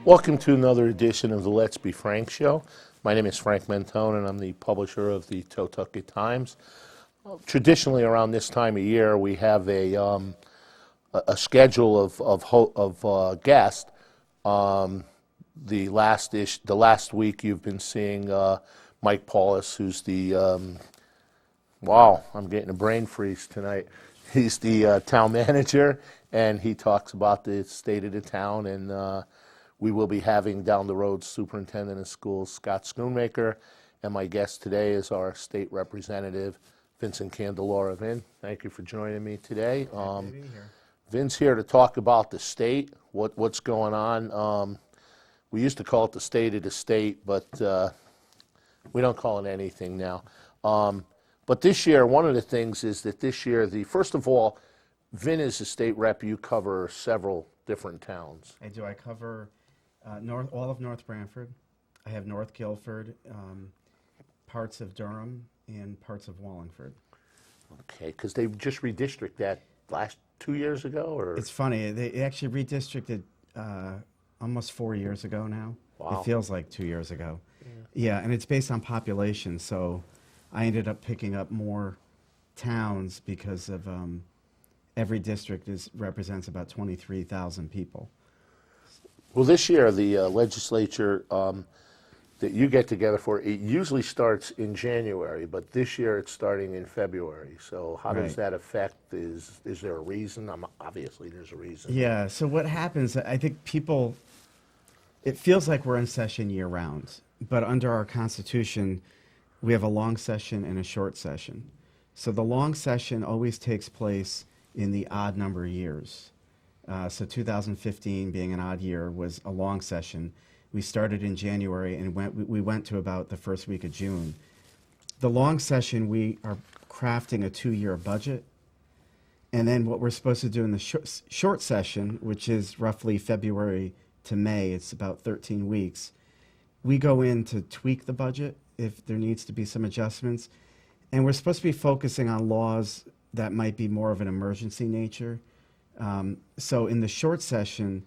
Welcome to another edition of the Let's Be Frank show. My name is Frank Mentone, and I'm the publisher of the Totucket Times. Traditionally, around this time of year, we have a schedule of guests. The last week, you've been seeing Mike Paulus, who's the wow, I'm getting a brain freeze tonight. He's the town manager, and he talks about the state of the town. And we will be having down the road Superintendent of Schools Scott Schoonmaker, and my guest today is our state representative, Vincent Candelora. Vin, thank you for joining me today. Happy to be here. Vin's here to talk about the state, what's going on. We used to call it the state of the state, but we don't call it anything now. But this year, one of the things is that this year, first of all, Vin is a state rep. You cover several different towns. I do. I cover all of North Branford. I have North Guilford, parts of Durham, and parts of Wallingford. Okay, because they just redistricted that last 2 years ago, or It's funny. They actually redistricted almost 4 years ago now. Wow. It feels like 2 years ago. Yeah, and it's based on population. So I ended up picking up more towns because of every district represents about 23,000 people. well, this year the legislature that you get together for, it usually starts in January, but this year it's starting in February. So how does Right. that affect? Is there a reason? Obviously, there's a reason. Yeah, so what happens, I think it feels like we're in session year round, but under our Constitution, we have a long session and a short session. So the long session always takes place in the odd number years. So 2015 being an odd year was a long session. We started in January and we went to about the first week of June. The long session, we are crafting a 2-year budget. And then what we're supposed to do in the short session, which is roughly February to May, it's about 13 weeks, we go in to tweak the budget if there needs to be some adjustments. And we're supposed to be focusing on laws that might be more of an emergency nature. So in the short session,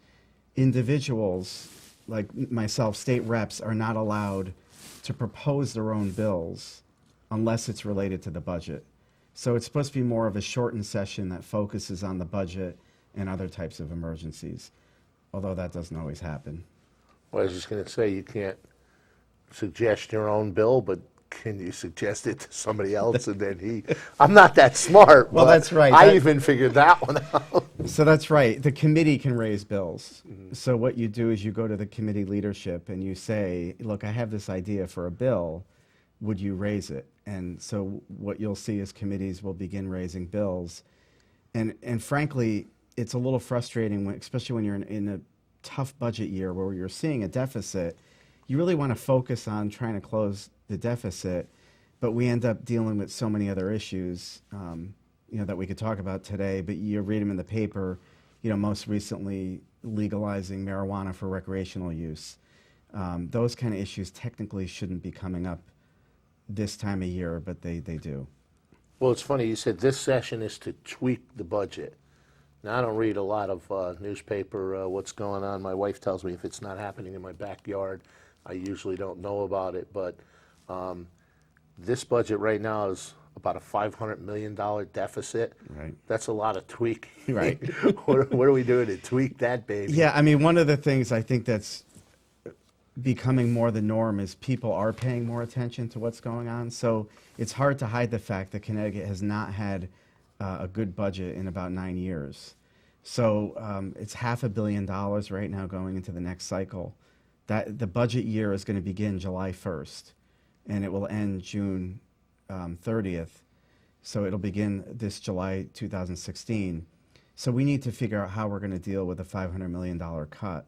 individuals like myself, state reps, are not allowed to propose their own bills unless it's related to the budget. So it's supposed to be more of a shortened session that focuses on the budget and other types of emergencies, although that doesn't always happen. Well, I was just going to say, you can't suggest your own bill, but can you suggest it to somebody else and then I'm not that smart. Well, but that's right. I even figured that one out. So that's right. The committee can raise bills. So what you do is you go to the committee leadership and you say, look, I have this idea for a bill. Would you raise it? And so what you'll see is committees will begin raising bills. And frankly, it's a little frustrating, especially when you're in a tough budget year where you're seeing a deficit. You really want to focus on trying to close the deficit, but we end up dealing with so many other issues that we could talk about today, but you read them in the paper, most recently legalizing marijuana for recreational use. Those kind of issues technically shouldn't be coming up this time of year, but they do. Well, it's funny, you said this session is to tweak the budget. Now, I don't read a lot of newspaper, what's going on. My wife tells me if it's not happening in my backyard, I usually don't know about it, but this budget right now is about a $500 million deficit. Right. That's a lot of tweaking. Right. What are we doing to tweak that, baby? Yeah, I mean, one of the things I think that's becoming more the norm is people are paying more attention to what's going on. So it's hard to hide the fact that Connecticut has not had a good budget in about 9 years. So it's $500 million right now going into the next cycle. That the budget year is going to begin July 1st, and it will end June 30th. So it'll begin this July 2016. So we need to figure out how we're going to deal with a $500 million cut.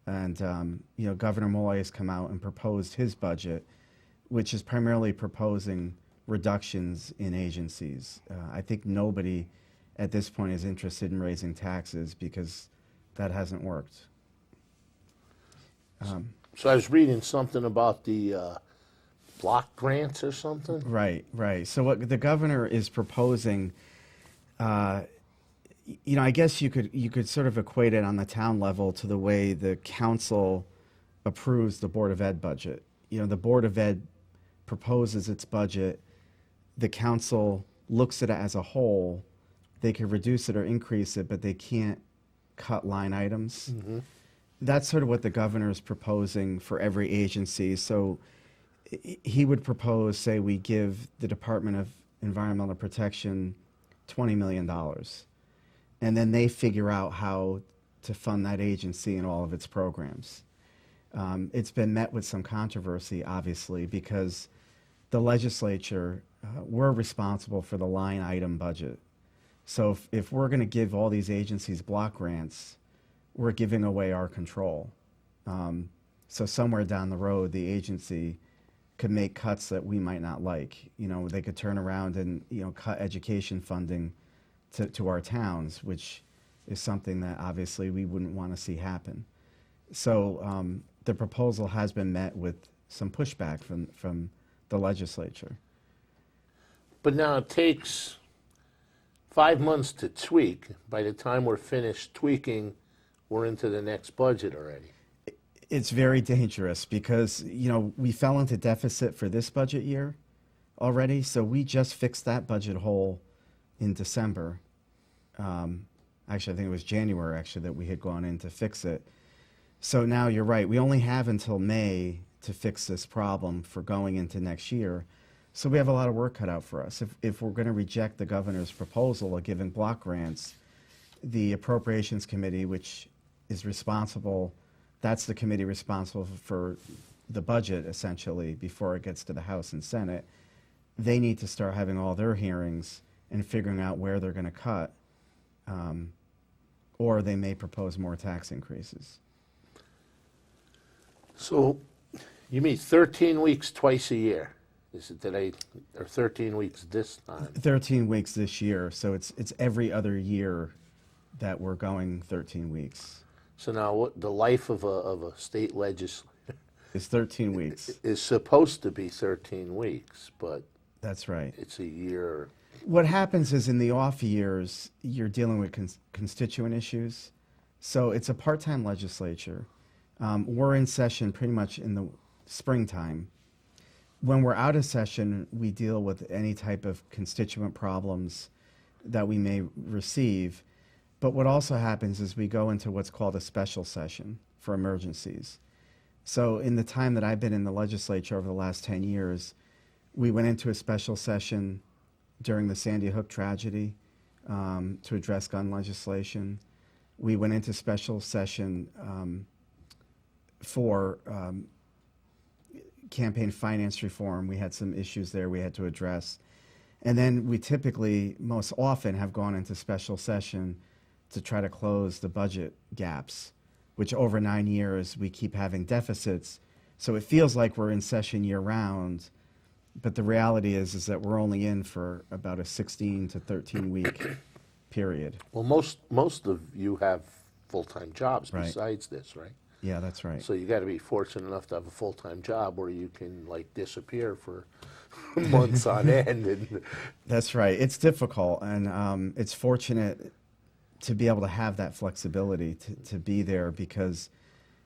And Governor Malloy has come out and proposed his budget, which is primarily proposing reductions in agencies. I think nobody at this point is interested in raising taxes because that hasn't worked. So I was reading something about the block grants or something. Right. So what the governor is proposing, I guess you could sort of equate it on the town level to the way the council approves the Board of Ed budget. The Board of Ed proposes its budget, the council looks at it as a whole. They could reduce it or increase it, but they can't cut line items. That's sort of what the governor is proposing for every agency. So he would propose, say, we give the Department of Environmental Protection $20 million. And then they figure out how to fund that agency and all of its programs. It's been met with some controversy, obviously, because the legislature, we're responsible for the line item budget. So if we're going to give all these agencies block grants, we're giving away our control. So somewhere down the road, the agency could make cuts that we might not like. They could turn around and cut education funding to our towns, which is something that obviously we wouldn't want to see happen. So the proposal has been met with some pushback from the legislature. But now it takes 5 months to tweak. By the time we're finished tweaking, we're into the next budget already. It's very dangerous because, we fell into deficit for this budget year already. So we just fixed that budget hole in December. Actually, I think it was January, actually, that we had gone in to fix it. So now you're right. We only have until May to fix this problem for going into next year. So we have a lot of work cut out for us. If we're going to reject the governor's proposal of giving block grants, the Appropriations Committee, which is responsible, that's the committee responsible for the budget, essentially, before it gets to the House and Senate. They need to start having all their hearings and figuring out where they're going to cut, or they may propose more tax increases. So you meet 13 weeks twice a year. Is it today, or 13 weeks this time? 13 weeks this year, so it's every other year that we're going 13 weeks. So now what the life of a state legislator It's 13 weeks. is supposed to be 13 weeks, but That's right. it's a year. What happens is in the off years, you're dealing with constituent issues. So it's a part-time legislature. We're in session pretty much in the springtime. When we're out of session, we deal with any type of constituent problems that we may receive. But what also happens is we go into what's called a special session for emergencies. So in the time that I've been in the legislature over the last 10 years, we went into a special session during the Sandy Hook tragedy to address gun legislation. We went into special session for campaign finance reform. We had some issues there we had to address. And then we typically, most often, have gone into special session to try to close the budget gaps, which over 9 years we keep having deficits. So it feels like we're in session year round, but the reality is that we're only in for about a 16 to 13 week period. Well, most of you have full-time jobs Right. besides this, right? Yeah, that's right. So you got to be fortunate enough to have a full-time job where you can disappear for months on end. And That's right. It's difficult, and it's fortunate to be able to have that flexibility to be there because,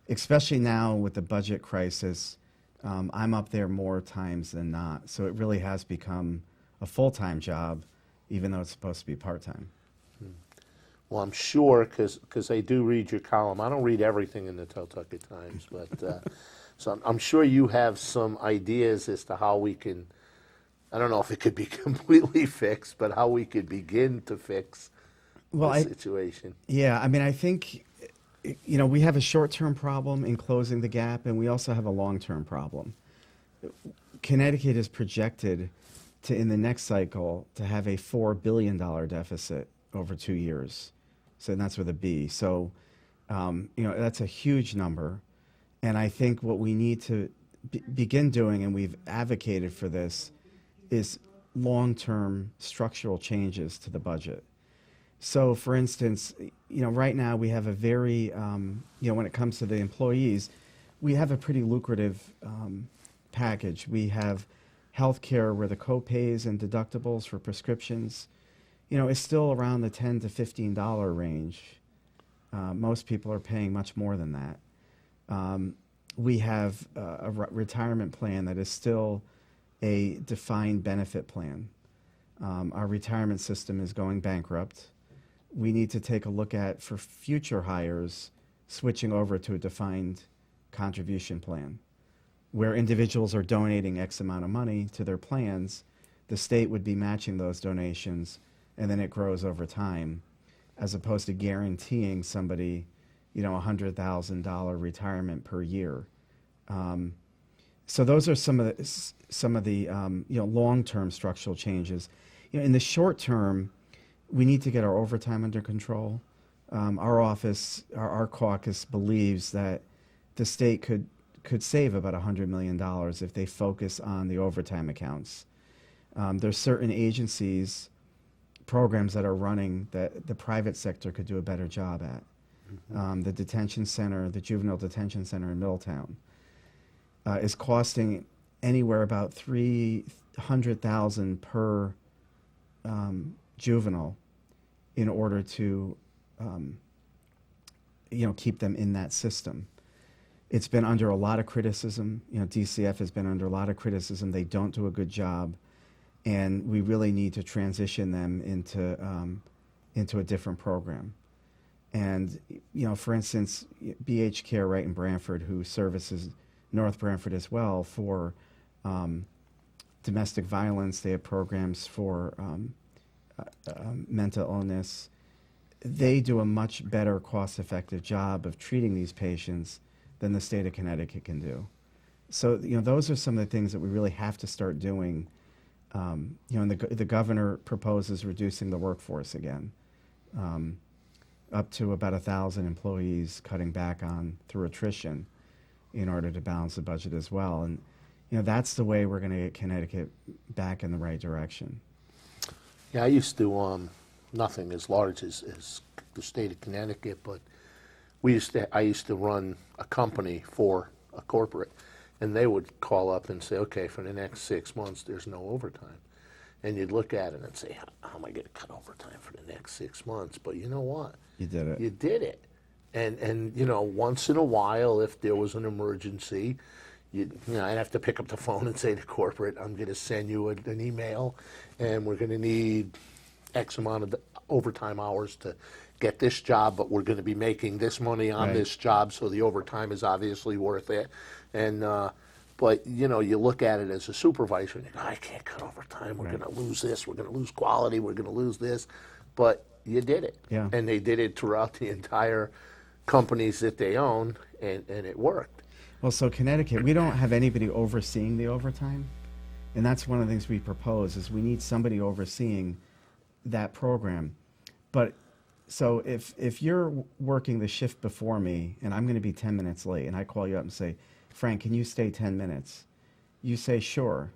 especially now with the budget crisis, I'm up there more times than not. So it really has become a full-time job, even though it's supposed to be part-time. well, I'm sure because I do read your column. I don't read everything in the Teltucket Times, but so I'm sure you have some ideas as to how we can. I don't know if it could be completely fixed, but how we could begin to fix the situation. Yeah, I mean, I think, we have a short-term problem in closing the gap, and we also have a long-term problem. Connecticut is projected to, in the next cycle, to have a $4 billion deficit over 2 years. So that's with a B. So, that's a huge number. And I think what we need to begin doing, and we've advocated for this, is long-term structural changes to the budget. So, for instance, right now we have a very, when it comes to the employees, we have a pretty lucrative package. We have health care where the co-pays and deductibles for prescriptions, is still around the $10 to $15 range. Most people are paying much more than that. We have a retirement plan that is still a defined benefit plan. Our retirement system is going bankrupt. We need to take a look at, for future hires, switching over to a defined contribution plan, where individuals are donating X amount of money to their plans. The state would be matching those donations, and then it grows over time, as opposed to guaranteeing somebody, $100,000 retirement per year. So those are some of the long-term structural changes. In the short term, we need to get our overtime under control. Our office, our caucus believes that the state could save about $100 million if they focus on the overtime accounts. There's certain agencies, programs that are running that the private sector could do a better job at. The detention center, the juvenile detention center in Middletown, is costing anywhere about $300,000 per juvenile in order to keep them in that system. It's been under a lot of criticism. DCF has been under a lot of criticism. They don't do a good job, and we really need to transition them into a different program. And for instance, BH Care right in Branford, who services North Branford as well for domestic violence. They have programs for mental illness. They do a much better cost-effective job of treating these patients than the state of Connecticut can do. So those are some of the things that we really have to start doing. And the governor proposes reducing the workforce again, up to about 1,000 employees, cutting back on through attrition in order to balance the budget as well. And that's the way we're going to get Connecticut back in the right direction. Yeah, I used to, nothing as large as the state of Connecticut, but I used to run a company for a corporate, and they would call up and say, okay, for the next 6 months, there's no overtime. And you'd look at it and say, how am I going to cut overtime for the next 6 months? But you know what? You did it. You did it. And once in a while, if there was an emergency, I'd have to pick up the phone and say to corporate, I'm going to send you an email, and we're going to need X amount of overtime hours to get this job, but we're going to be making this money on this job, so the overtime is obviously worth it. And but you look at it as a supervisor, and you go, I can't cut overtime. We're going to lose this. We're going to lose quality. We're going to lose this. But you did it, and they did it throughout the entire companies that they own, and it worked. Well, so Connecticut, we don't have anybody overseeing the overtime, and that's one of the things we propose is we need somebody overseeing that program. But so if you're working the shift before me and I'm going to be 10 minutes late, and I call you up and say, Frank, can you stay 10 minutes? You say, sure.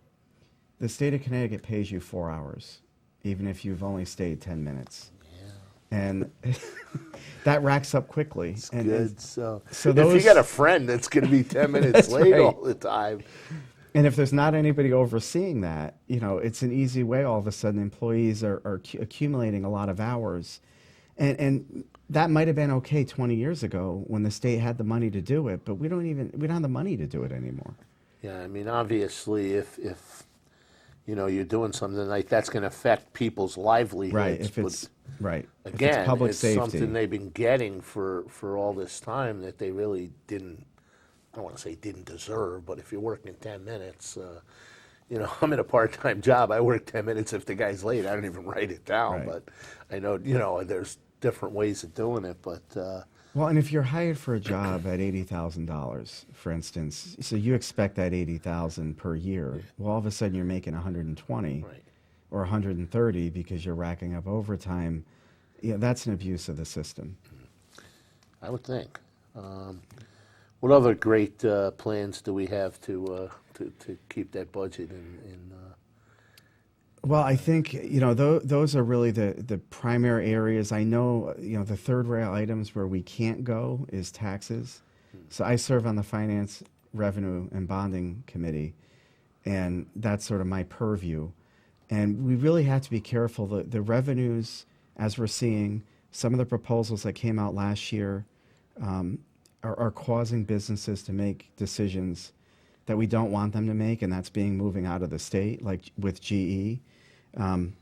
The state of Connecticut pays you 4 hours, even if you've only stayed 10 minutes. And that racks up quickly. It's and good. So if you got a friend that's going to be 10 minutes late all the time. And if there's not anybody overseeing that, it's an easy way. All of a sudden, employees are accumulating a lot of hours. And that might have been okay 20 years ago when the state had the money to do it, but we don't have the money to do it anymore. Yeah, I mean, obviously, if you're doing something like that's going to affect people's livelihoods. Right. If it's again, it's public it's safety. something they've been getting for all this time that they really didn't. I don't want to say didn't deserve, but if you're working 10 minutes, I'm in a part-time job. I work 10 minutes. If the guy's late, I don't even write it down. But I know, there's different ways of doing it. But well, and if you're hired for a job at $80,000, for instance, so you expect that $80,000 per year. Well, all of a sudden you're making 120 or 130 because you're racking up overtime. That's an abuse of the system. I would think. What other great plans do we have to keep that budget in? Well, I think those are really the primary areas. I know the third rail items where we can't go is taxes. So I serve on the Finance, Revenue, and Bonding Committee, and that's sort of my purview. And we really have to be careful. The revenues, as we're seeing, some of the proposals that came out last year um, are causing businesses to make decisions that we don't want them to make, and that's being moving out of the state, like with GE. Um,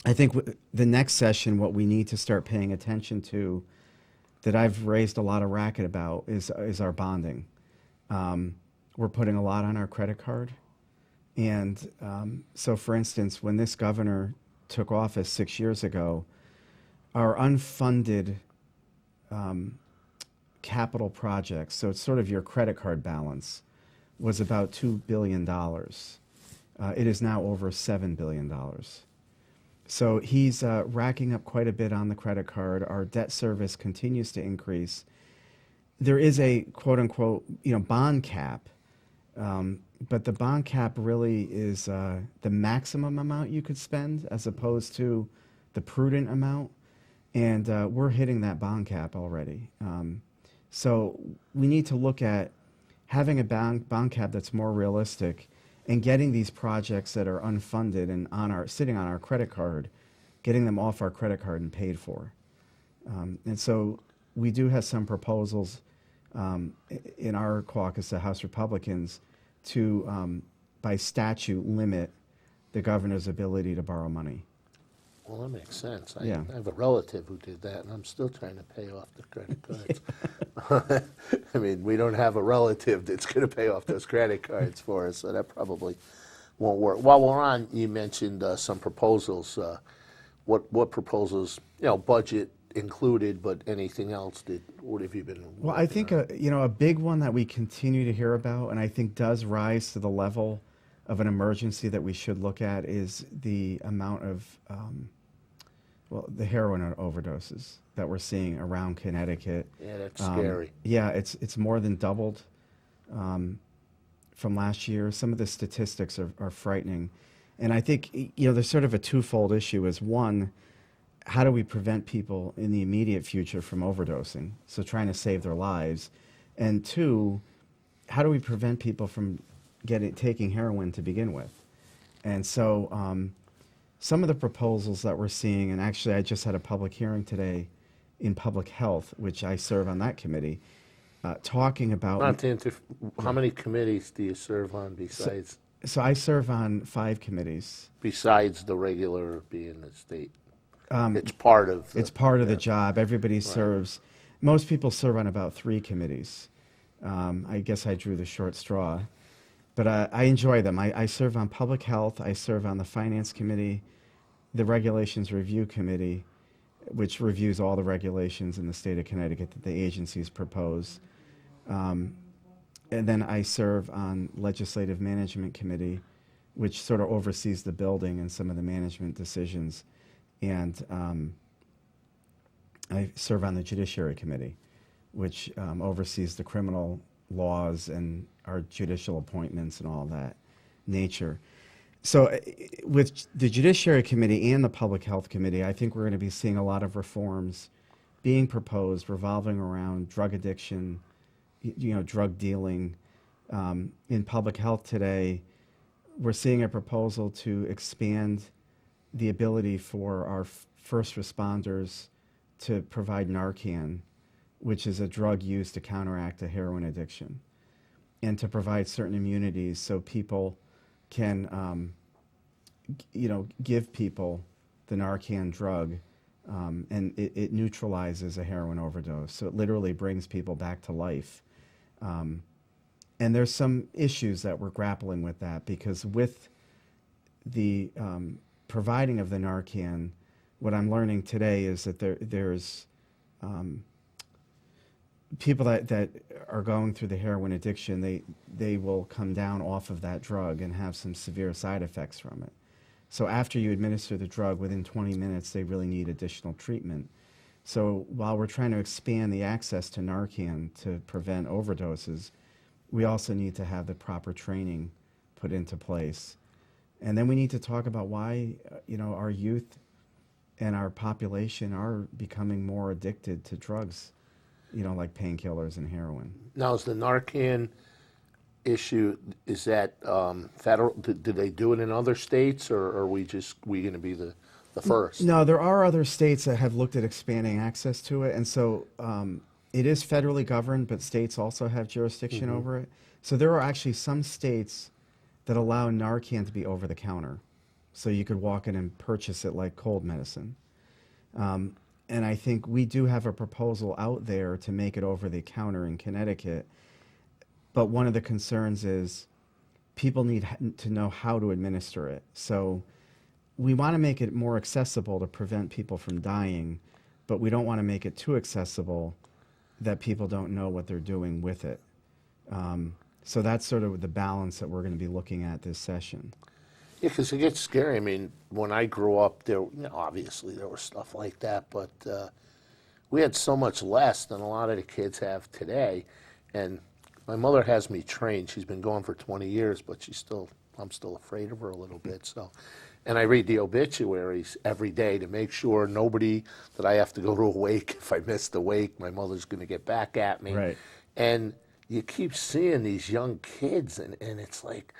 I think the next session, what we need to start paying attention to, that I've raised a lot of racket about, is our bonding. We're putting a lot on our credit card. And so, for instance, when this governor took office 6 years ago, our unfunded capital projects, so it's sort of your credit card balance, was about $2 billion. It is now over $7 billion. So he's racking up quite a bit on the credit card. Our debt service continues to increase. There is a quote unquote, bond cap. But the bond cap really is the maximum amount you could spend as opposed to the prudent amount. And we're hitting that bond cap already. So we need to look at having a bond cap that's more realistic and getting these projects that are unfunded and sitting on our credit card, getting them off our credit card and paid for. And so we do have some proposals in our caucus, the House Republicans, to, by statute, limit the governor's ability to borrow money. Well, that makes sense. Yeah. I have a relative who did that, and I'm still trying to pay off the credit cards. I mean, we don't have a relative that's going to pay off those credit cards for us, so that probably won't work. While we're on, you mentioned some proposals. What proposals, budget included, but anything else, what have you been Well, I think a big one that we continue to hear about, and I think does rise to the level of an emergency that we should look at, is the amount of the heroin overdoses that we're seeing around Connecticut. Yeah, that's scary. Yeah, it's more than doubled from last year. Some of the statistics are frightening, and I think there's sort of a twofold issue. Is one, how do we prevent people in the immediate future from overdosing? So trying to save their lives. And two, how do we prevent people from taking heroin to begin with? And so some of the proposals that we're seeing, and actually I just had a public hearing today in public health, which I serve on that committee, talking about... How many committees do you serve on besides... So I serve on 5 committees. Besides the regular being the state? It's part of the job. Everybody serves. Most people serve on about 3 committees. I guess I drew the short straw, but I enjoy them. I serve on public health. I serve on the finance committee, the regulations review committee, which reviews all the regulations in the state of Connecticut that the agencies propose. And then I serve on legislative management committee, which sort of oversees the building and some of the management decisions. And I serve on the Judiciary Committee, which oversees the criminal laws and our judicial appointments and all that nature. So with the Judiciary Committee and the Public Health Committee, I think we're going to be seeing a lot of reforms being proposed revolving around drug addiction, drug dealing. In public health today, we're seeing a proposal to expand the ability for our first responders to provide Narcan, which is a drug used to counteract a heroin addiction, and to provide certain immunities so people can, give people the Narcan drug, and it neutralizes a heroin overdose. So it literally brings people back to life. And there's some issues that we're grappling with that, because with the providing of the Narcan, what I'm learning today is that there's people that are going through the heroin addiction, they will come down off of that drug and have some severe side effects from it. So after you administer the drug, within 20 minutes, they really need additional treatment. So while we're trying to expand the access to Narcan to prevent overdoses, we also need to have the proper training put into place. And then we need to talk about why, our youth and our population are becoming more addicted to drugs, like painkillers and heroin. Now, is the Narcan, issue, is that federal? Do they do it in other states, or are we going to be the first? No, there are other states that have looked at expanding access to it, and so it is federally governed, but states also have jurisdiction over it. So there are actually some states that allow Narcan to be over the counter, so you could walk in and purchase it like cold medicine. And I think we do have a proposal out there to make it over the counter in Connecticut, but one of the concerns is people need to know how to administer it. So we want to make it more accessible to prevent people from dying, but we don't want to make it too accessible that people don't know what they're doing with it. So that's sort of the balance that we're going to be looking at this session. Yeah, because it gets scary. I mean, when I grew up, obviously there was stuff like that, but we had so much less than a lot of the kids have today. And my mother has me trained. She's been going for 20 years, but I'm still afraid of her a little bit. So, and I read the obituaries every day to make sure nobody that I have to go to a wake. If I miss the wake, my mother's going to get back at me. Right. And you keep seeing these young kids, and it's like,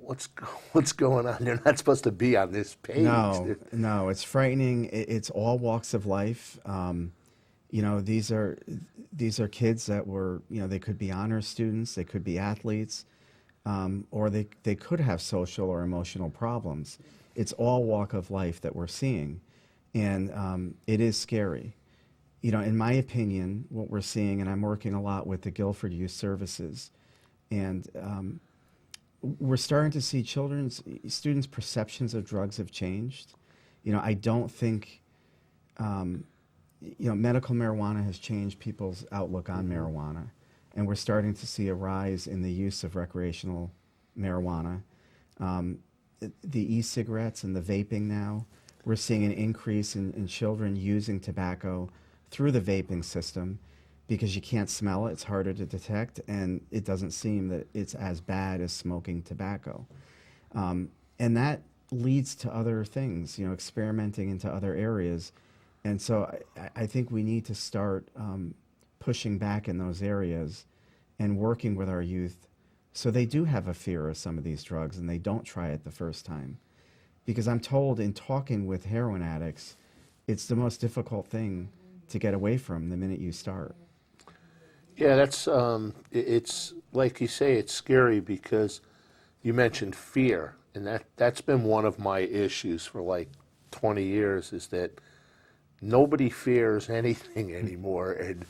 what's going on? They're not supposed to be on this page. No, it's frightening. It's all walks of life. These are kids that were, they could be honor students, they could be athletes, or they could have social or emotional problems. It's all walk of life that we're seeing, and it is scary. In my opinion, what we're seeing, and I'm working a lot with the Guilford Youth Services, and we're starting to see students' perceptions of drugs have changed. I don't think, medical marijuana has changed people's outlook on marijuana, and we're starting to see a rise in the use of recreational marijuana. The e-cigarettes and the vaping now, we're seeing an increase in children using tobacco through the vaping system because you can't smell it, it's harder to detect, and it doesn't seem that it's as bad as smoking tobacco. And that leads to other things, experimenting into other areas. And so I think we need to start pushing back in those areas and working with our youth so they do have a fear of some of these drugs and they don't try it the first time. Because I'm told in talking with heroin addicts, it's the most difficult thing to get away from the minute you start. Yeah, that's it's like you say, it's scary because you mentioned fear, and that's been one of my issues for like 20 years, is that nobody fears anything anymore, and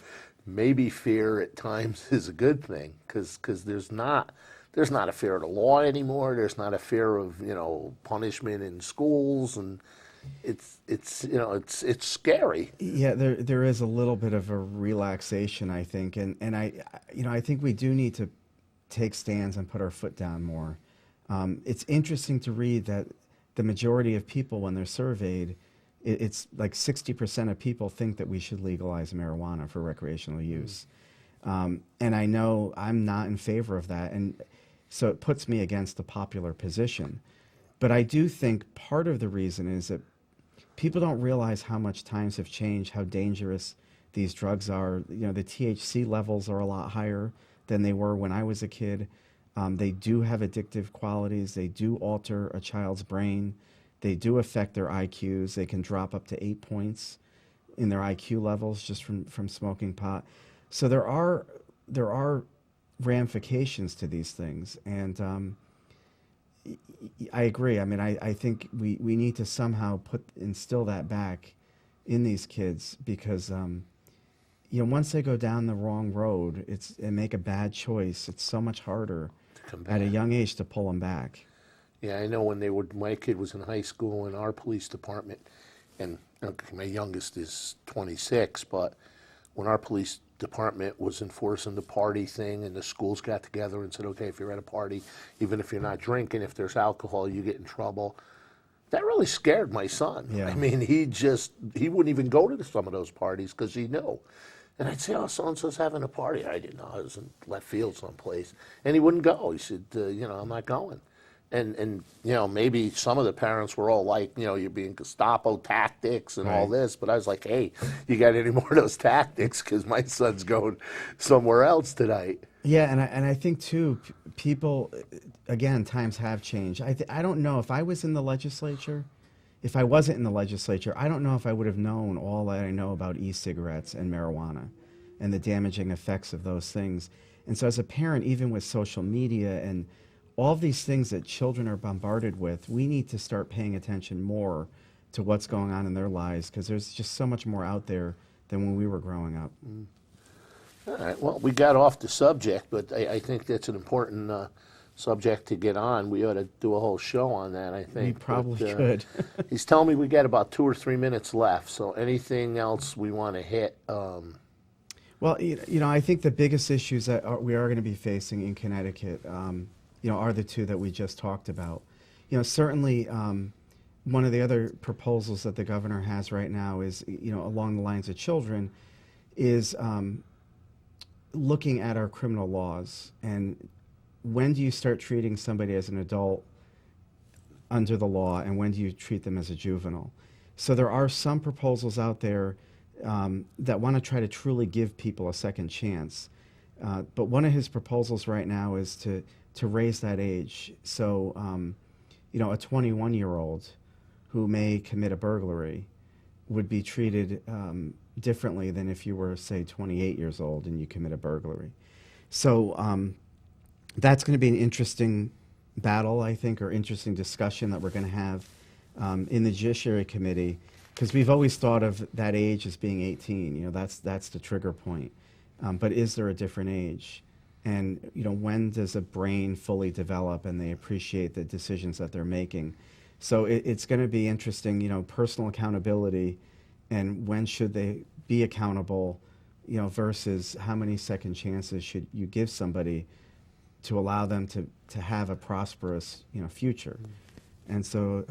maybe fear at times is a good thing because there's not a fear of the law anymore. There's not a fear of punishment in schools, and it's scary. Yeah, there is a little bit of a relaxation, I think, and I think we do need to take stands and put our foot down more. It's interesting to read that the majority of people, when they're surveyed, it's like 60% of people think that we should legalize marijuana for recreational use. And I know I'm not in favor of that, and so it puts me against the popular position. But I do think part of the reason is that people don't realize how much times have changed, how dangerous these drugs are. The THC levels are a lot higher than they were when I was a kid. They do have addictive qualities. They do alter a child's brain. They do affect their IQs. They can drop up to 8 points in their IQ levels just from smoking pot. So there are ramifications to these things, and I agree. I mean, I think we need to somehow instill that back in these kids because once they go down the wrong road and make a bad choice, it's so much harder at a young age to pull them back. Yeah, I know when my kid was in high school in our police department, and my youngest is 26, but when our police department was enforcing the party thing and the schools got together and said, okay, if you're at a party, even if you're not drinking, if there's alcohol, you get in trouble. That really scared my son. Yeah. I mean, he wouldn't even go to some of those parties because he knew. And I'd say, oh, so-and-so's having a party. I didn't know. I was in left field someplace. And he wouldn't go. He said, I'm not going. And maybe some of the parents were all like, you're being Gestapo tactics and all this. But I was like, hey, you got any more of those tactics? Because my son's going somewhere else tonight. Yeah, and I think too, people, again, times have changed. I don't know if I was in the legislature, if I wasn't in the legislature, I don't know if I would have known all that I know about e-cigarettes and marijuana and the damaging effects of those things. And so as a parent, even with social media and all these things that children are bombarded with, we need to start paying attention more to what's going on in their lives because there's just so much more out there than when we were growing up. All right. Well, we got off the subject, but I think that's an important subject to get on. We ought to do a whole show on that, I think. We probably But, could. he's telling me we got about 2 or 3 minutes left, so anything else we want to hit? Well, I think the biggest issues that we are going to be facing in Connecticut, are the two that we just talked about. Certainly, one of the other proposals that the governor has right now is, along the lines of children, is looking at our criminal laws and when do you start treating somebody as an adult under the law and when do you treat them as a juvenile. So there are some proposals out there that want to try to truly give people a second chance. But one of his proposals right now is to raise that age. So, a 21-year-old who may commit a burglary would be treated differently than if you were, say, 28 years old and you commit a burglary. So that's going to be an interesting battle, I think, or interesting discussion that we're going to have in the Judiciary Committee, because we've always thought of that age as being 18. That's the trigger point. But is there a different age? And when does a brain fully develop and they appreciate the decisions that they're making? So it's going to be interesting. Personal accountability, and when should they be accountable? Versus how many second chances should you give somebody to allow them to have a prosperous future? And so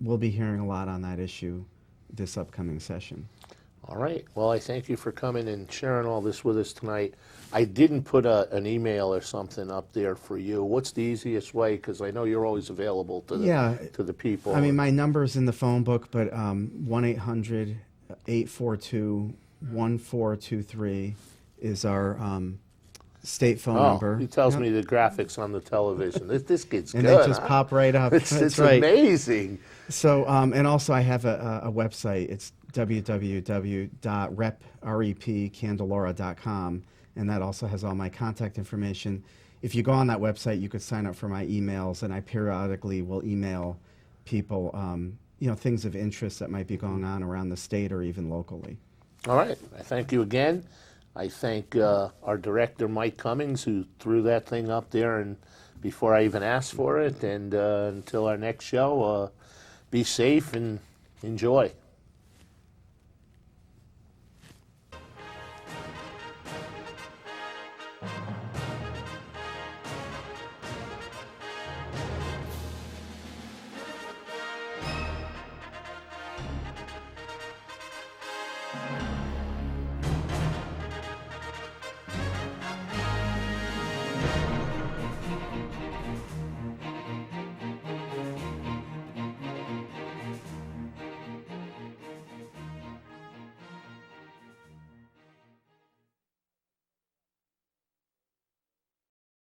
we'll be hearing a lot on that issue this upcoming session. All right. Well, I thank you for coming and sharing all this with us tonight. I didn't put an email or something up there for you. What's the easiest way? Because I know you're always available to the people. I mean, my number's in the phone book, but 1-800-842-1423 is our state phone number. He tells me the graphics on the television. This kid's and good. they just pop right up. It's right. Amazing. So, and also I have a website. It's www.repcandelora.com, and that also has all my contact information. If you go on that website, you could sign up for my emails, and I periodically will email people, things of interest that might be going on around the state or even locally. All right. I thank you again. I thank our director, Mike Cummings, who threw that thing up there and before I even asked for it. And until our next show, be safe and enjoy.